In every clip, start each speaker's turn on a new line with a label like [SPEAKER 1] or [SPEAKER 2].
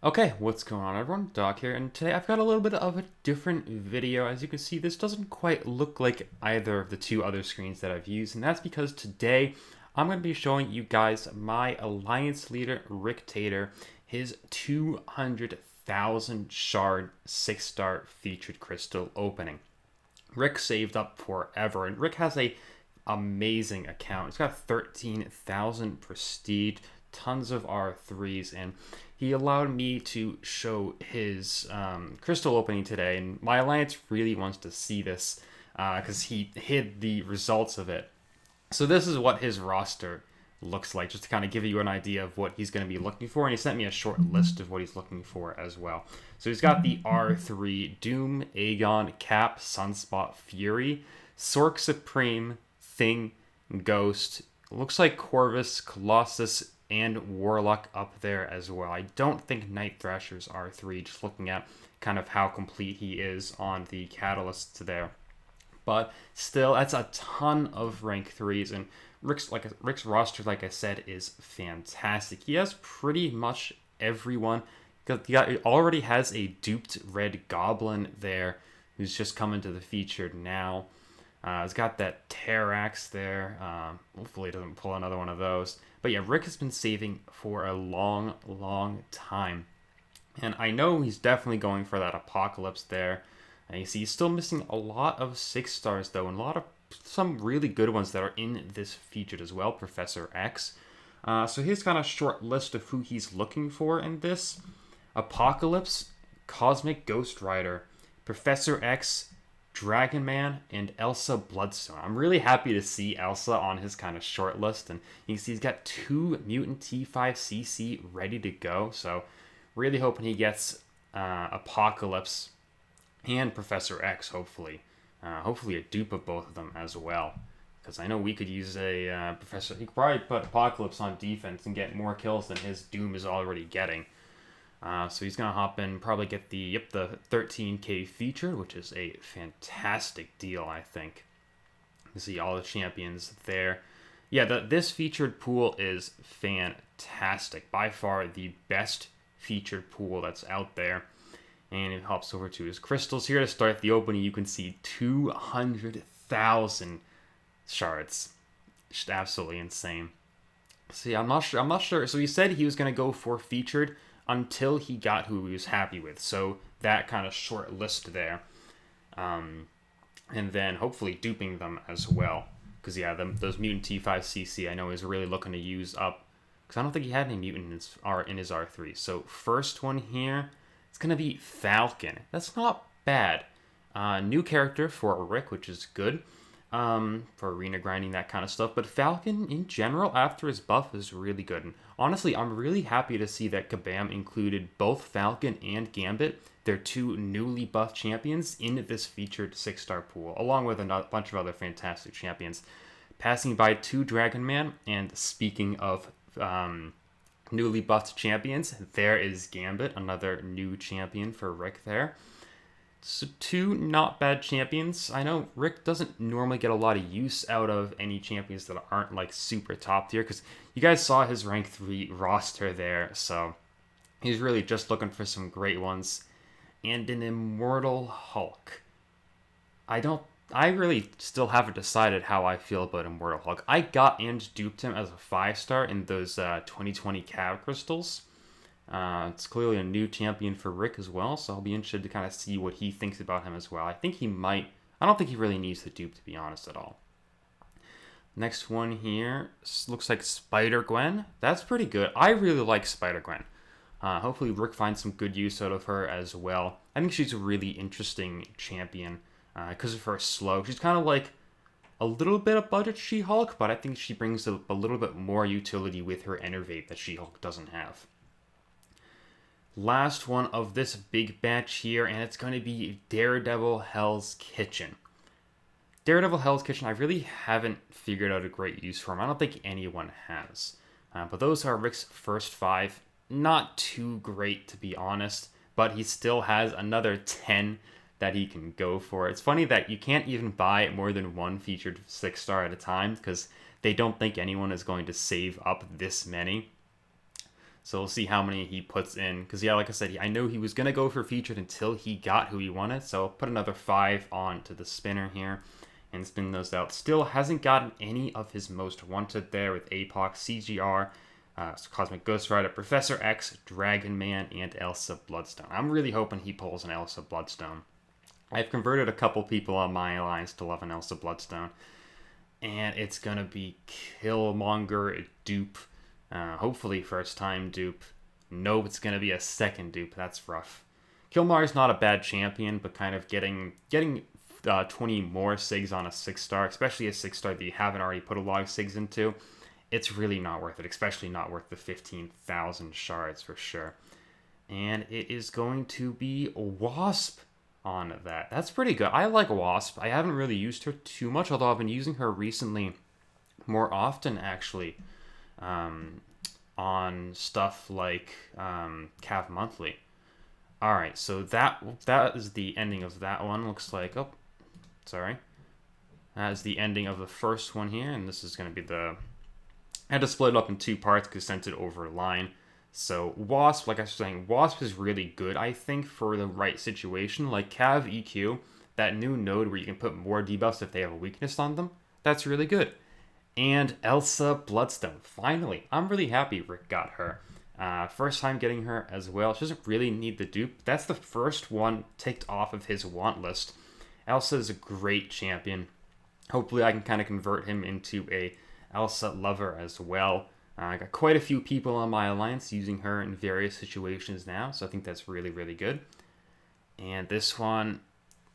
[SPEAKER 1] Okay, what's going on everyone? Doc here, and today I've got a little bit of a different video. As you can see, this doesn't quite look like either of the two other screens that I've used, and that's because today I'm going to be showing you guys my Alliance leader, Ricktator, his 200,000 shard 6-star featured crystal opening. Rick saved up forever, and Rick has a amazing account. He's got 13,000 prestige, tons of R3s, and he allowed me to show his crystal opening today. And my alliance really wants to see this because he hid the results of it. So this is what his roster looks like, just to kind of give you an idea of what he's going to be looking for. And he sent me a short list of what he's looking for as well. So he's got the R3 Doom, Aegon, Cap, Sunspot, Fury, Sork Supreme, Thing, Ghost. Looks like Corvus, Colossus, and Warlock up there as well. I don't think Night Thrasher's R3, just looking at kind of how complete he is on the catalysts there. But still, that's a ton of rank 3s, and Rick's roster, like I said, is fantastic. He has pretty much everyone. He already has a duped red goblin there, who's just coming to the featured now. He's got that Terrax there. Hopefully he doesn't pull another one of those. But yeah, Rick has been saving for a long, long time. And I know he's definitely going for that Apocalypse there. And you see he's still missing a lot of 6 stars though, and some really good ones that are in this featured as well. Professor X. So here's kind of a short list of who he's looking for in this. Apocalypse, Cosmic Ghost Rider, Professor X, Dragon Man, and Elsa Bloodstone. I'm really happy to see Elsa on his kind of short list, and you can see he's got 2 Mutant T5CC ready to go, so really hoping he gets Apocalypse and Professor X, hopefully. Hopefully a dupe of both of them as well, because I know we could use a Professor. He could probably put Apocalypse on defense and get more kills than his Doom is already getting. So he's going to hop in, probably get the 13k feature, which is a fantastic deal, I think. You see all the champions there. Yeah, this featured pool is fantastic. By far the best featured pool that's out there. And it hops over to his crystals. Here to start the opening, you can see 200,000 shards. Just absolutely insane. See, I'm not sure. So he said he was going to go for featured until he got who he was happy with. So that kind of short list there. And then hopefully duping them as well. Because, yeah, those Mutant T5CC I know he's really looking to use up. Because I don't think he had any Mutant in his R3. So first one here, it's going to be Falcon. That's not bad. New character for Rick, which is good. For arena grinding, that kind of stuff. But Falcon, in general, after his buff, is really good. And honestly, I'm really happy to see that Kabam included both Falcon and Gambit, their 2 newly buffed champions, in this featured 6-star pool, along with a bunch of other fantastic champions. Passing by 2 Dragon Man, and speaking of newly buffed champions, there is Gambit, another new champion for Rick there. So 2 not bad champions. I know Rick doesn't normally get a lot of use out of any champions that aren't like super top tier, because you guys saw his rank 3 roster there, so he's really just looking for some great ones. And an Immortal Hulk. I really still haven't decided how I feel about Immortal Hulk. I got and duped him as a 5-star in those 2020 Cav Crystals. It's clearly a new champion for Rick as well, so I'll be interested to kind of see what he thinks about him as well. I think he might. I don't think he really needs the dupe, to be honest, at all. Next one here looks like Spider-Gwen. That's pretty good. I really like Spider-Gwen. Hopefully Rick finds some good use out of her as well. I think she's a really interesting champion because of her slow. She's kind of like a little bit of budget She-Hulk, but I think she brings a little bit more utility with her Enervate that She-Hulk doesn't have. Last one of this big batch here, and it's going to be Daredevil Hell's Kitchen. Daredevil Hell's Kitchen, I really haven't figured out a great use for him. I don't think anyone has. But those are Rick's first 5. Not too great, to be honest, but he still has another 10 that he can go for. It's funny that you can't even buy more than 1 featured 6-star at a time, because they don't think anyone is going to save up this many. So we'll see how many he puts in. Because, yeah, like I said, I know he was going to go for featured until he got who he wanted. So I'll put another 5 on to the spinner here and spin those out. Still hasn't gotten any of his most wanted there with APOC, CGR, Cosmic Ghost Rider, Professor X, Dragon Man, and Elsa Bloodstone. I'm really hoping he pulls an Elsa Bloodstone. I've converted a couple people on my alliance to love an Elsa Bloodstone. And it's going to be Killmonger dupe. Hopefully first time dupe. Nope, it's going to be a second dupe. That's rough. Killmonger's not a bad champion, but kind of getting 20 more SIGs on a 6-star, especially a 6-star that you haven't already put a lot of SIGs into, it's really not worth it, especially not worth the 15,000 shards for sure. And it is going to be Wasp on that. That's pretty good. I like Wasp. I haven't really used her too much, although I've been using her recently more often, actually, on stuff like Cav Monthly. Alright, so that is the ending of that one. Looks like, oh, sorry. That is the ending of the first one here, and this is going to be the... I had to split it up in 2 parts because I sent it over line. So Wasp, like I was saying, Wasp is really good, I think, for the right situation. Like Cav EQ, that new node where you can put more debuffs if they have a weakness on them, that's really good. And Elsa Bloodstone, finally. I'm really happy Rick got her. First time getting her as well. She doesn't really need the dupe. That's the first one ticked off of his want list. Elsa is a great champion. Hopefully I can kind of convert him into a Elsa lover as well. I got quite a few people on my alliance using her in various situations now, so I think that's really, really good. And this one,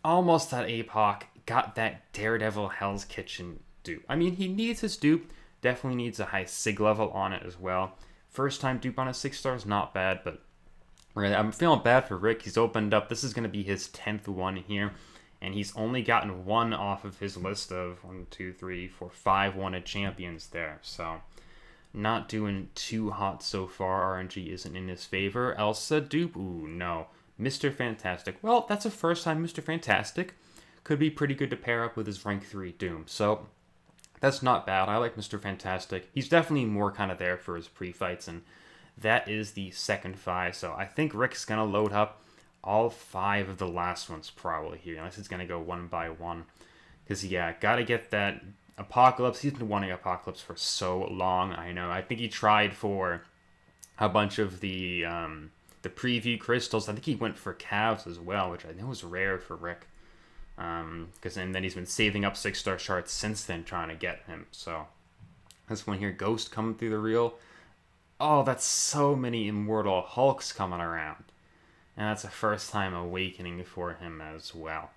[SPEAKER 1] almost at APOC, got that Daredevil Hell's Kitchen dupe. I mean, he needs his dupe, definitely needs a high SIG level on it as well. First time dupe on a 6-star is not bad, but really, I'm feeling bad for Rick. He's opened up, this is going to be his 10th one here, and he's only gotten 1 off of his list of 5 wanted champions there, so... Not doing too hot so far. RNG isn't in his favor. Elsa dupe? Ooh, no. Mr. Fantastic. Well, that's a first time Mr. Fantastic. Could be pretty good to pair up with his rank 3 Doom. So, that's not bad. I like Mr. Fantastic. He's definitely more kind of there for his pre-fights, and that is the second 5. So, I think Rick's going to load up all 5 of the last ones probably here, unless it's going to go one by one. Because, yeah, got to get that... Apocalypse, he's been wanting Apocalypse for so long, I know. I think he tried for a bunch of the preview crystals. I think he went for Cavs as well, which I know was rare for Rick. And then he's been saving up 6-star shards since then trying to get him. So, this one here, Ghost coming through the reel. Oh, that's so many Immortal Hulks coming around. And that's a first time awakening for him as well.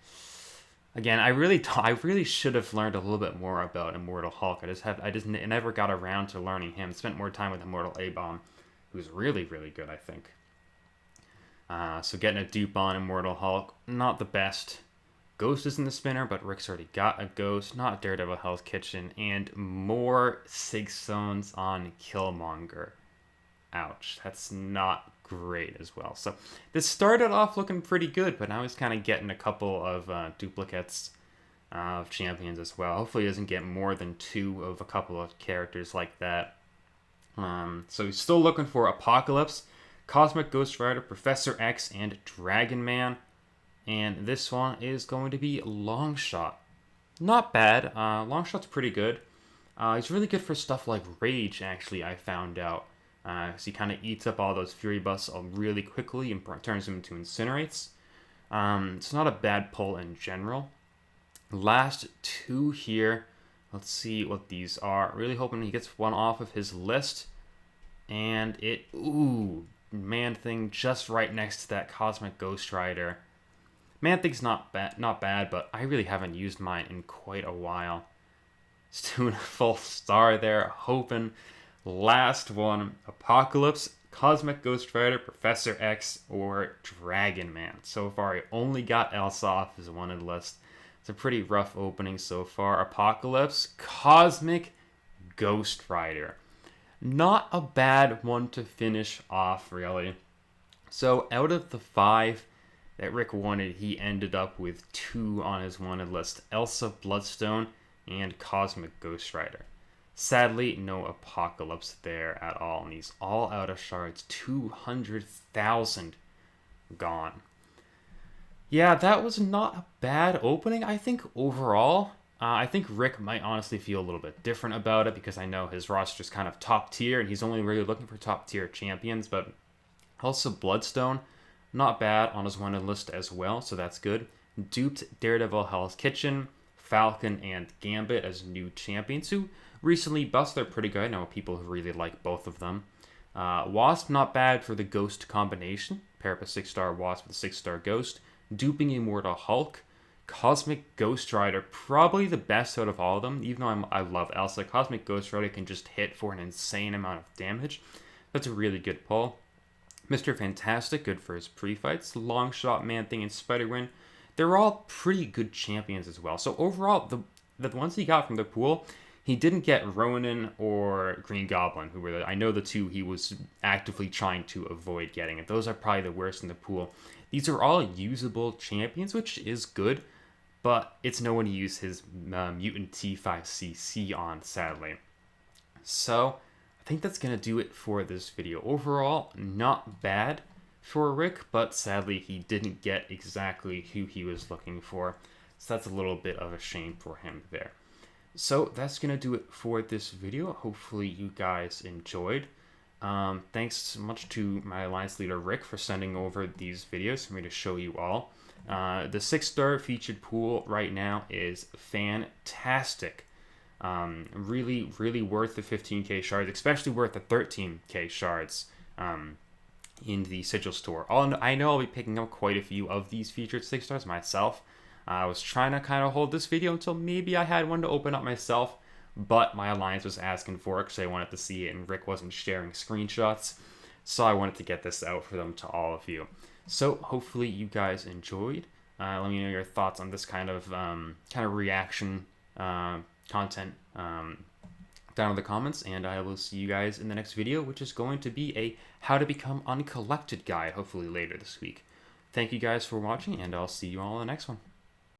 [SPEAKER 1] Again, I really should have learned a little bit more about Immortal Hulk. I just never got around to learning him. Spent more time with Immortal A-Bomb, who's really, really good, I think. So getting a dupe on Immortal Hulk, not the best. Ghost is in the spinner, but Rick's already got a Ghost, not Daredevil Hell's Kitchen, and more 6 zones on Killmonger. Ouch, that's not great as well. So this started off looking pretty good, but now he's kind of getting a couple of duplicates of champions as well. Hopefully he doesn't get more than 2 of a couple of characters like that. So he's still looking for Apocalypse, Cosmic Ghost Rider, Professor X, and Dragon Man. And this one is going to be Longshot. Not bad. Longshot's pretty good. He's really good for stuff like Rage, actually, I found out. So he kind of eats up all those Fury buffs really quickly and turns them into Incinerates. It's not a bad pull in general. Last 2 here. Let's see what these are. Really hoping he gets one off of his list. And ooh, Man-Thing just right next to that Cosmic Ghost Rider. Man-Thing's not bad, but I really haven't used mine in quite a while. Just doing a full star there, hoping... Last one, Apocalypse, Cosmic Ghost Rider, Professor X, or Dragon Man. So far, I only got Elsa off his wanted list. It's a pretty rough opening so far. Apocalypse, Cosmic Ghost Rider. Not a bad one to finish off, really. So, out of the 5 that Rick wanted, he ended up with 2 on his wanted list. Elsa Bloodstone and Cosmic Ghost Rider. Sadly, no Apocalypse there at all, and he's all out of shards. 200,000 gone. Yeah, that was not a bad opening, I think, overall. I think Rick might honestly feel a little bit different about it because I know his roster's kind of top tier, and he's only really looking for top tier champions, but also Bloodstone, not bad on his wanted list as well, so that's good. Duped Daredevil Hell's Kitchen, Falcon, and Gambit as new champions who recently buffs. They're pretty good. I know people who really like both of them. Wasp, not bad for the Ghost combination. Pair up a 6-star Wasp with a 6-star Ghost. Duping Immortal Hulk. Cosmic Ghost Rider, probably the best out of all of them. Even though I love Elsa, Cosmic Ghost Rider can just hit for an insane amount of damage. That's a really good pull. Mr. Fantastic, good for his pre-fights. Longshot, Man-Thing, and Spider-Gwen, they're all pretty good champions as well. So overall, the ones he got from the pool, he didn't get Ronin or Green Goblin, who were I know the two he was actively trying to avoid getting, and those are probably the worst in the pool. These are all usable champions, which is good, but it's no one to use his Mutant T5CC on, sadly. So I think that's going to do it for this video. Overall, not bad for Rick, but sadly he didn't get exactly who he was looking for. So that's a little bit of a shame for him there. So that's going to do it for this video. Hopefully you guys enjoyed. Thanks so much to my alliance leader Rick for sending over these videos for me to show you all. The 6-star featured pool right now is fantastic. Really, really worth the 15k shards, especially worth the 13k shards in the Sigil store. I know I'll be picking up quite a few of these featured 6-stars myself. I was trying to kind of hold this video until maybe I had one to open up myself, but my alliance was asking for it because they wanted to see it and Rick wasn't sharing screenshots, so I wanted to get this out for them to all of you. So hopefully you guys enjoyed. Let me know your thoughts on this kind of reaction content down in the comments, and I will see you guys in the next video, which is going to be a how to become uncollected guide, hopefully later this week. Thank you guys for watching, and I'll see you all in the next one.